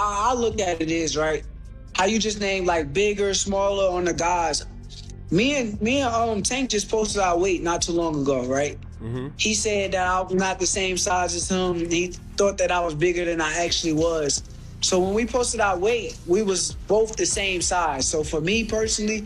how I look at it is, right, how you just named like bigger, smaller on the guys. Me and Tank just posted our weight not too long ago, right? He said that I'm not the same size as him. He thought that I was bigger than I actually was. So when we posted our weight, we was both the same size. So for me personally,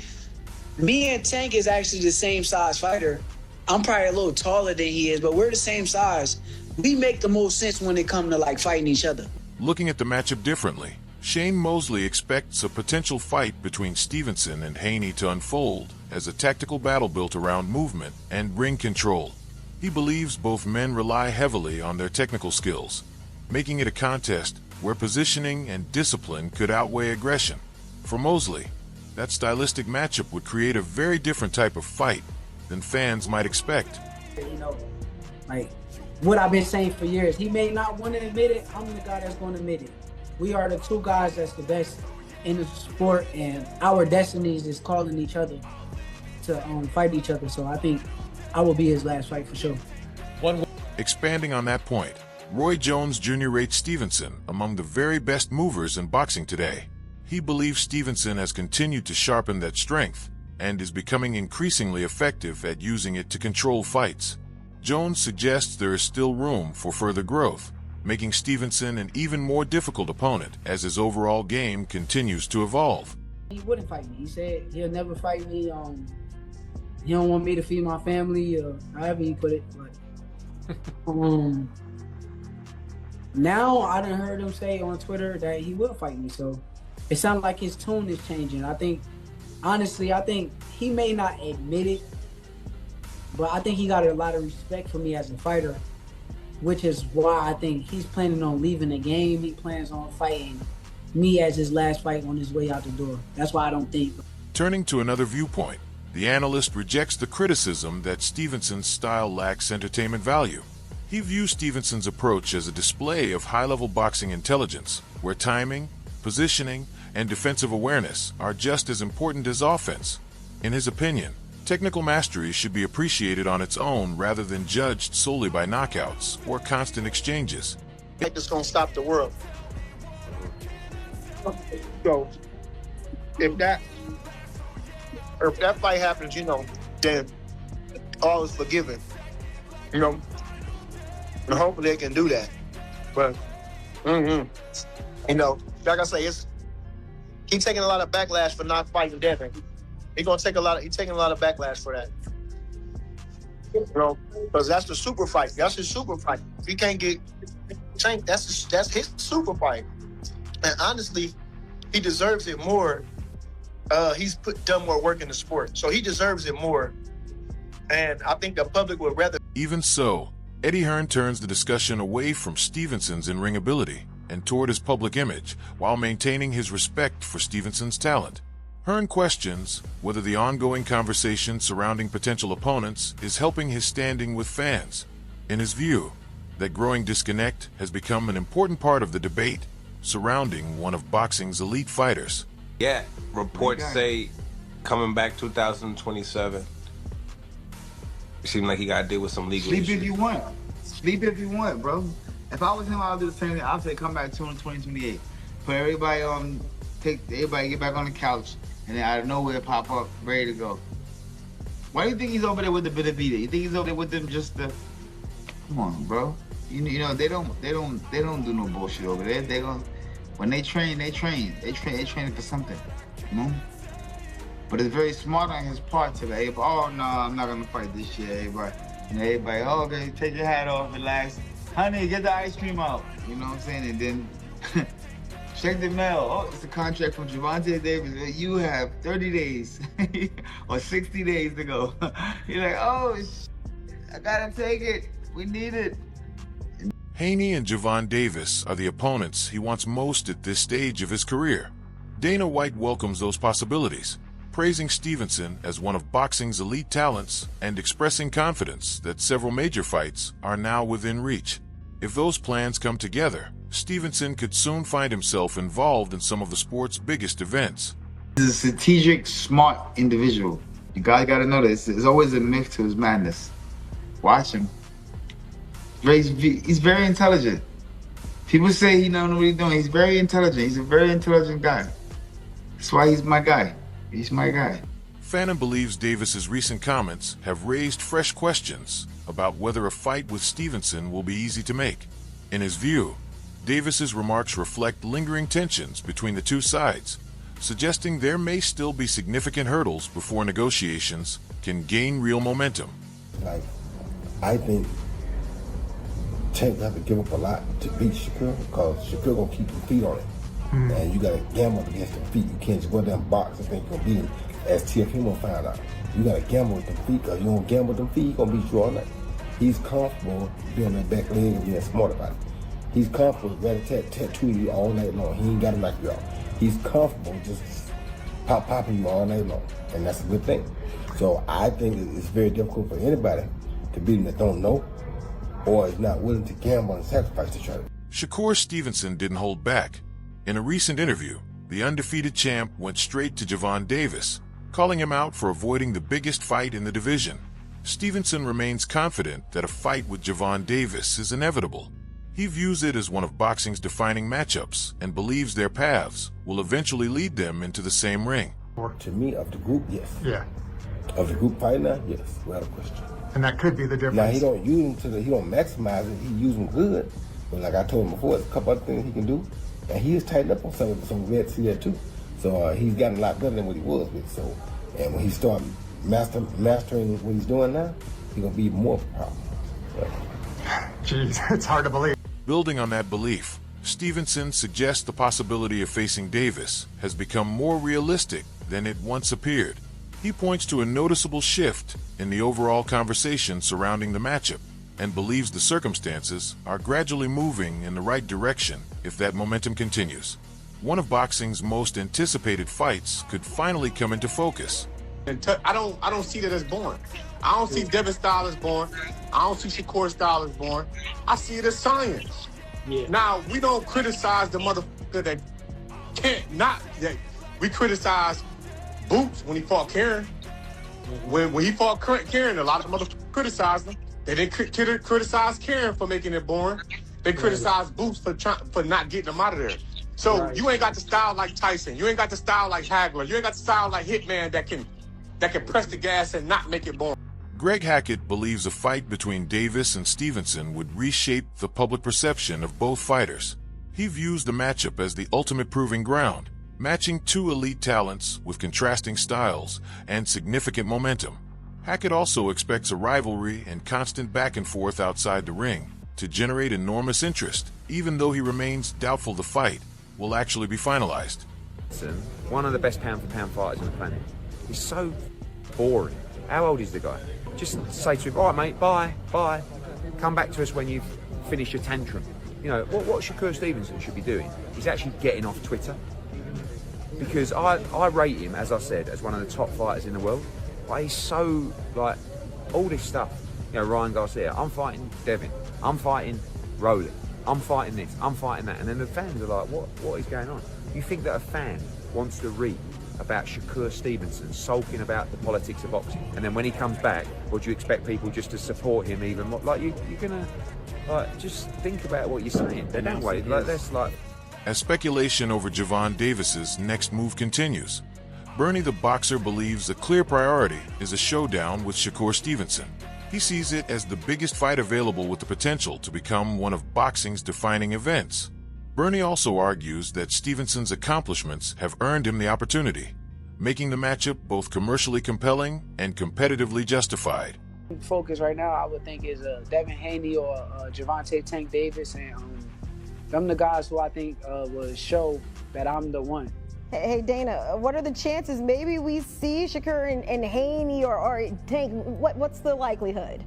me and Tank is actually the same size fighter. I'm probably a little taller than he is, but we're the same size. We make the most sense when it comes to like fighting each other. Looking at the matchup differently, Shane Mosley expects a potential fight between Stevenson and Haney to unfold as a tactical battle built around movement and ring control. He believes both men rely heavily on their technical skills, making it a contest where positioning and discipline could outweigh aggression. For Mosley, that stylistic matchup would create a very different type of fight than fans might expect. You know, like what I've been saying for years, he may not want to admit it, I'm the guy that's going to admit it. We are the two guys that's the best in the sport, and our destinies is calling each other to fight each other. So I think I will be his last fight for sure. Expanding on that point, Roy Jones Jr. rates Stevenson among the very best movers in boxing today. He believes Stevenson has continued to sharpen that strength and is becoming increasingly effective at using it to control fights. Jones suggests there is still room for further growth, making Stevenson an even more difficult opponent as his overall game continues to evolve. He wouldn't fight me. He said he'll never fight me. He don't want me to feed my family, or however he put it. But now I done heard him say on Twitter that he will fight me. So it sounds like his tune is changing. I think, honestly, he may not admit it, but I think he got a lot of respect for me as a fighter, which is why I think he's planning on leaving the game. He plans on fighting me as his last fight on his way out the door. That's why I don't think. Turning to another viewpoint, the analyst rejects the criticism that Stevenson's style lacks entertainment value. He views Stevenson's approach as a display of high-level boxing intelligence, where timing, positioning, and defensive awareness are just as important as offense. In his opinion, technical mastery should be appreciated on its own rather than judged solely by knockouts or constant exchanges. It's gonna stop the world. So if that fight happens, then all is forgiven. And hopefully they can do that. But like I say, he's taking a lot of backlash for not fighting Devin. He's taking a lot of backlash for that. Because that's the super fight. That's his super fight. If he can't get Tank, that's his super fight. And honestly, he deserves it more. He's done more work in the sport, so he deserves it more. And I think the public would rather. Even so, Eddie Hearn turns the discussion away from Stevenson's in-ring ability and toward his public image, while maintaining his respect for Stevenson's talent. Hearn questions whether the ongoing conversation surrounding potential opponents is helping his standing with fans. In his view, that growing disconnect has become an important part of the debate surrounding one of boxing's elite fighters. Yeah, reports say coming back 2027. It seemed like he got to deal with some legal issues. Sleep if you want, bro. If I was him, I'll do the same thing. I'll say come back 2028. Put everybody on, everybody get back on the couch, and then out of nowhere pop up, ready to go. Why do you think he's over there with the bit of beat? You think he's over there with them just the? Come on, bro. You know they don't do no bullshit over there. They gonna when they train. They train for something, you know. But it's very smart on his part to like, oh no, I'm not gonna fight this year. Everybody, oh, okay, take your hat off, relax. Honey, get the ice cream out. You know what I'm saying? And then check the mail. Oh, it's a contract from Gervonta Davis. You have 30 days or 60 days to go. You're like, oh, I gotta take it. We need it. Haney and Gervonta Davis are the opponents he wants most at this stage of his career. Dana White welcomes those possibilities, praising Stevenson as one of boxing's elite talents and expressing confidence that several major fights are now within reach. If those plans come together, Stevenson could soon find himself involved in some of the sport's biggest events. He's a strategic, smart individual. You guys gotta know this. There's always a myth to his madness. Watch him. He's very intelligent. People say he don't know what he's doing. He's very intelligent. He's a very intelligent guy. That's why he's my guy. He's my guy. Fannin believes Davis's recent comments have raised fresh questions about whether a fight with Stevenson will be easy to make. In his view, Davis's remarks reflect lingering tensions between the two sides, suggesting there may still be significant hurdles before negotiations can gain real momentum. Like, I think Tank have to give up a lot to beat Shakur because Shakur gonna keep your feet on it. And you gotta gamble against the feet. You can't just go down and box and think you're gonna beat him, as TFM found out. You gotta gamble with them feet, because you don't gamble with them feet, he gonna beat you all night. He's comfortable being on that back leg and being smart about it. He's comfortable tattoo you all night long. He ain't gotta knock you out. He's comfortable just popping you all night long, and that's a good thing. So I think it's very difficult for anybody to beat him that don't know or is not willing to gamble and sacrifice to try to. Shakur Stevenson didn't hold back. In a recent interview, the undefeated champ went straight to Gervonta Davis, calling him out for avoiding the biggest fight in the division. Stevenson remains confident that a fight with Gervonta Davis is inevitable. He views it as one of boxing's defining matchups and believes their paths will eventually lead them into the same ring. To me, of the group, yes. Yeah. Of the group fight now, yes, without a question. And that could be the difference. Now, he don't use them he don't maximize it, he use them good. But like I told him before, there's a couple other things he can do. And he is tightened up on some Red Sea there too. So he's gotten a lot better than what he was with. So, and when he starts mastering what he's doing now, he's gonna be more of a problem. Jeez, it's hard to believe. Building on that belief, Stevenson suggests the possibility of facing Davis has become more realistic than it once appeared. He points to a noticeable shift in the overall conversation surrounding the matchup and believes the circumstances are gradually moving in the right direction if that momentum continues. One of boxing's most anticipated fights could finally come into focus. I don't see that as born. I don't see Davis style as born. I don't see Shakur style as born. I see it as science. Yeah. Now, we don't criticize the motherfucker that can't not. That we criticize Boots when he fought Karen. When he fought Karen, a lot of motherfuckers criticized him. They didn't criticize Karen for making it boring. They criticized Boots for not getting him out of there. So you ain't got the style like Tyson. You ain't got the style like Hagler. You ain't got the style like Hitman that can press the gas and not make it boring. Greg Hackett believes a fight between Davis and Stevenson would reshape the public perception of both fighters. He views the matchup as the ultimate proving ground, matching two elite talents with contrasting styles and significant momentum. Hackett also expects a rivalry and constant back and forth outside the ring to generate enormous interest, even though he remains doubtful the fight will actually be finalized. One of the best pound-for-pound fighters on the planet. He's so boring. How old is the guy? Just say to him, all right, mate, bye. Come back to us when you've finished your tantrum. You know, what Shakur Stevenson should be doing is actually getting off Twitter. Because I rate him, as I said, as one of the top fighters in the world. But he's so, like, all this stuff. You know, Ryan Garcia, I'm fighting Devin. I'm fighting Rowley. I'm fighting this. I'm fighting that. And then the fans are like, what is going on? You think that a fan wants to read about Shakur Stevenson sulking about the politics of boxing, and then when he comes back, or do you expect people just to support him even more? Like, you're gonna, like, just think about what you're saying. They don't wait. Like, that's like... As speculation over Gervonta Davis's next move continues, Bernie the boxer believes a clear priority is a showdown with Shakur Stevenson. He sees it as the biggest fight available with the potential to become one of boxing's defining events. Bernie also argues that Stevenson's accomplishments have earned him the opportunity, making the matchup both commercially compelling and competitively justified. Focus right now, I would think, is Devin Haney or Gervonta Tank Davis, and them the guys who I think will show that I'm the one. Hey Dana, what are the chances maybe we see Shakur and Haney or Tank? What's the likelihood?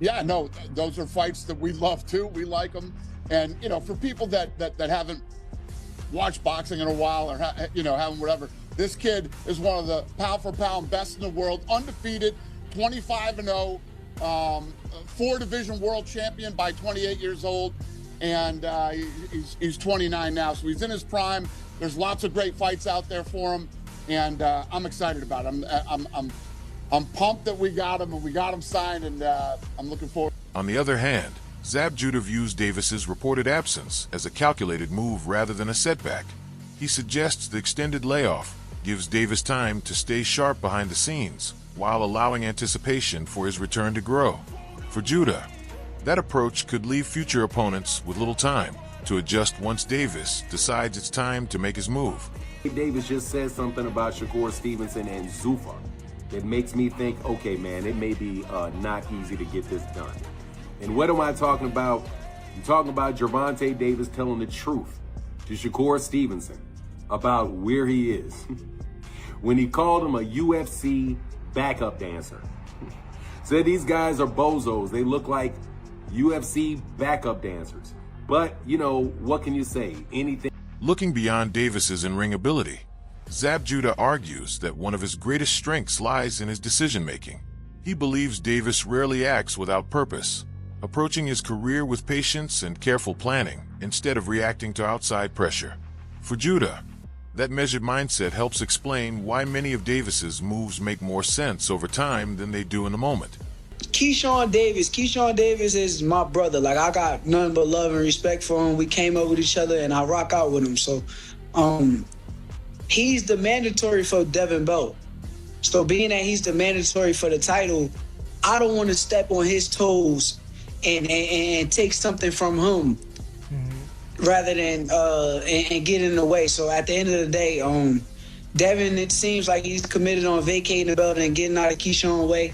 Yeah, no, those are fights that we love too. We like them. And, you know, for people that haven't watched boxing in a while or, haven't whatever, this kid is one of the pound-for-pound best in the world, undefeated, 25-0, 4-division world champion by 28 years old, and he's 29 now, so he's in his prime. There's lots of great fights out there for him, and I'm excited about it. I'm pumped that we got him, and we got him signed, and I'm looking forward. On the other hand, Zab Judah views Davis's reported absence as a calculated move rather than a setback. He suggests the extended layoff gives Davis time to stay sharp behind the scenes while allowing anticipation for his return to grow. For Judah, that approach could leave future opponents with little time to adjust once Davis decides it's time to make his move. Davis just said something about Shakur Stevenson and Zuffa that makes me think, okay, man, it may be not easy to get this done. And what am I talking about? I'm talking about Gervonta Davis telling the truth to Shakur Stevenson about where he is when he called him a UFC backup dancer. Said these guys are bozos. They look like UFC backup dancers. But, you know, what can you say? Anything. Looking beyond Davis's in-ring ability, Zab Judah argues that one of his greatest strengths lies in his decision-making. He believes Davis rarely acts without purpose, approaching his career with patience and careful planning instead of reacting to outside pressure. For Judah, that measured mindset helps explain why many of Davis's moves make more sense over time than they do in the moment. Keyshawn Davis is my brother. Like, I got nothing but love and respect for him. We came up with each other, and I rock out with him. So, he's the mandatory for Devin Bell. So, being that he's the mandatory for the title, I don't want to step on his toes and take something from him, rather than and get in the way. So, at the end of the day, Devin, it seems like he's committed on vacating the belt and getting out of Keyshawn's way.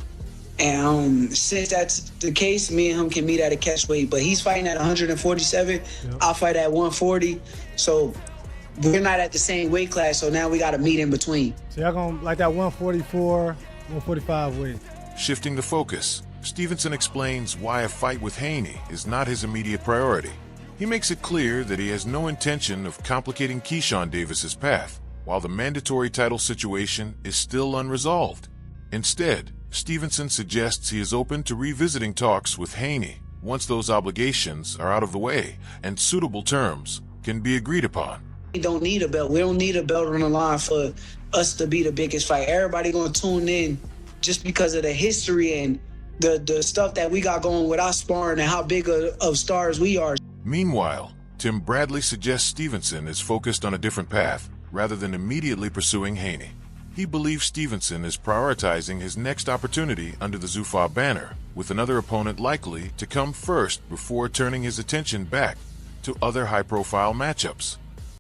And since that's the case, me and him can meet at a catch weight. But he's fighting at 147. Yep. I'll fight at 140. So we're not at the same weight class. So now we got to meet in between. So y'all going like that 144, 145 weight. Shifting the focus, Stevenson explains why a fight with Haney is not his immediate priority. He makes it clear that he has no intention of complicating Keyshawn Davis's path, while the mandatory title situation is still unresolved. Instead, Stevenson suggests he is open to revisiting talks with Haney once those obligations are out of the way and suitable terms can be agreed upon. We don't need a belt. We don't need a belt on the line for us to be the biggest fight. Everybody gonna tune in just because of the history and the stuff that we got going with our sparring and how big of stars we are. Meanwhile, Tim Bradley suggests Stevenson is focused on a different path rather than immediately pursuing Haney. He believes Stevenson is prioritizing his next opportunity under the Zuffa banner, with another opponent likely to come first before turning his attention back to other high-profile matchups.